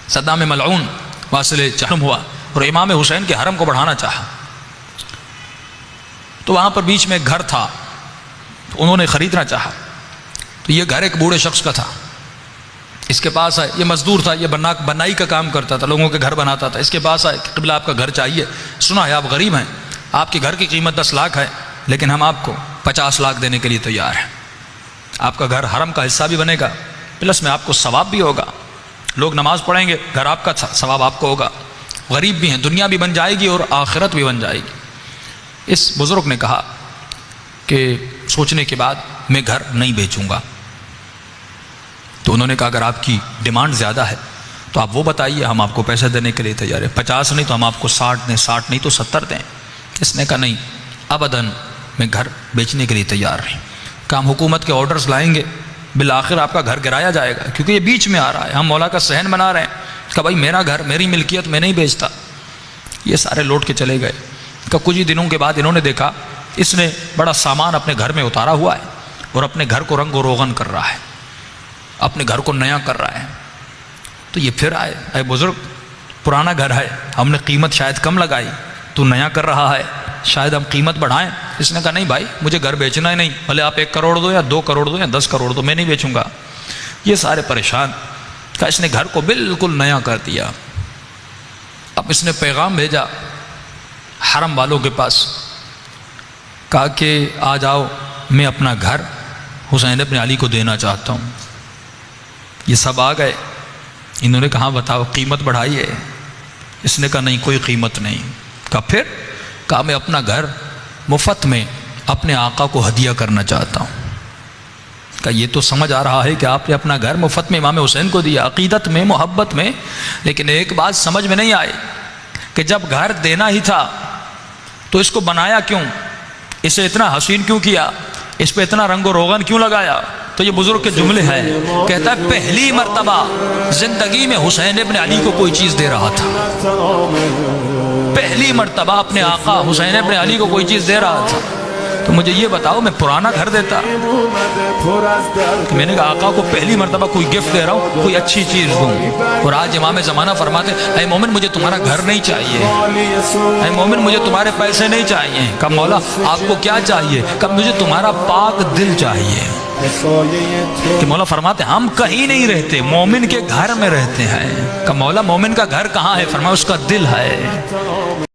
Saddam ملعون واصل جہنم ہوا اور امام حسین کے حرم کو بڑھانا چاہا، تو وہاں پر بیچ میں ایک گھر تھا، تو انہوں نے خریدنا چاہا، تو یہ گھر ایک بوڑھے شخص کا تھا، اس کے پاس آئے، یہ مزدور تھا، یہ بنائی کا کام کرتا تھا، لوگوں کے گھر بناتا تھا، اس کے پاس آئے کہ قبلہ آپ کا گھر چاہیے، سنا ہے آپ غریب ہیں، آپ کے گھر کی قیمت 10 لاکھ ہے، لیکن ہم آپ کو 50 لاکھ دینے کے لیے تیار ہیں، آپ کا گھر حرم کا حصہ بھی بنے گا، پلس میں آپ کو ثواب بھی ہوگا، لوگ نماز پڑھیں گے، گھر آپ کا ثواب آپ کو ہوگا، غریب بھی ہیں، دنیا بھی بن جائے گی اور آخرت بھی بن جائے گی۔ اس بزرگ نے کہا کہ سوچنے کے بعد میں گھر نہیں بیچوں گا۔ تو انہوں نے کہا اگر آپ کی ڈیمانڈ زیادہ ہے تو آپ وہ بتائیے، ہم آپ کو پیسے دینے کے لیے تیار ہیں، 50 نہیں تو ہم آپ کو 60 دیں، 60 نہیں تو 70 دیں۔ اس نے کہا نہیں، ابداً میں گھر بیچنے کے لیے تیار نہیں، کہ ہم حکومت کے آرڈرز لائیں گے، بالآخر آپ کا گھر گرایا جائے گا، کیونکہ یہ بیچ میں آ رہا ہے، ہم مولا کا صحن بنا رہے ہیں، کہ بھائی میرا گھر میری ملکیت میں نہیں بیچتا۔ یہ سارے لوٹ کے چلے گئے۔ کہ کچھ ہی دنوں کے بعد انہوں نے دیکھا اس نے بڑا سامان اپنے گھر میں اتارا ہوا ہے اور اپنے گھر کو رنگ و روغن کر رہا ہے، اپنے گھر کو نیا کر رہا ہے۔ تو یہ پھر آئے، اے بزرگ پرانا گھر ہے، ہم نے قیمت شاید کم لگائی، تو نیا کر رہا ہے، شاید ہم قیمت بڑھائیں۔ اس نے کہا نہیں بھائی، مجھے گھر بیچنا ہی نہیں، بھلے آپ 1 کروڑ دو یا 2 کروڑ دو یا 10 کروڑ دو، میں نہیں بیچوں گا۔ یہ سارے پریشان، کہ اس نے گھر کو بالکل نیا کر دیا۔ اب اس نے پیغام بھیجا حرم والوں کے پاس، کہا کہ آ جاؤ، میں اپنا گھر حسین ابن علی کو دینا چاہتا ہوں۔ یہ سب آ گئے، انہوں نے کہا بتاؤ قیمت بڑھائی ہے؟ اس نے کہا نہیں کوئی قیمت نہیں۔ کہا پھر؟ کہا میں اپنا گھر مفت میں اپنے آقا کو ہدیہ کرنا چاہتا ہوں۔ کہا یہ تو سمجھ آ رہا ہے کہ آپ نے اپنا گھر مفت میں امام حسین کو دیا، عقیدت میں، محبت میں، لیکن ایک بات سمجھ میں نہیں آئی کہ جب گھر دینا ہی تھا تو اس کو بنایا کیوں، اسے اتنا حسین کیوں کیا، اس پہ اتنا رنگ و روغن کیوں لگایا؟ تو یہ بزرگ کے جملے ہیں، کہتا ہے پہلی مرتبہ زندگی میں حسین ابن علی کو کوئی چیز دے رہا تھا، پہلی مرتبہ اپنے آقا حسین ابن علی کو کوئی چیز دے رہا تھا۔ تو مجھے یہ بتاؤ میں پرانا گھر دیتا، میں نے کہا آقا کو پہلی مرتبہ کوئی گفٹ دے رہا ہوں، کوئی اچھی چیز دوں۔ اور آج امام زمانہ فرماتے اے مومن مجھے تمہارا گھر نہیں چاہیے، اے مومن مجھے تمہارے پیسے نہیں چاہیے۔ کہا مولا آپ کو کیا چاہیے؟ کہا مجھے تمہارا پاک دل چاہیے۔ کہ مولا فرماتے ہم کہیں نہیں رہتے، مومن کے گھر میں رہتے ہیں۔ کہ مولا مومن کا گھر کہاں ہے؟ فرمایا اس کا دل ہے۔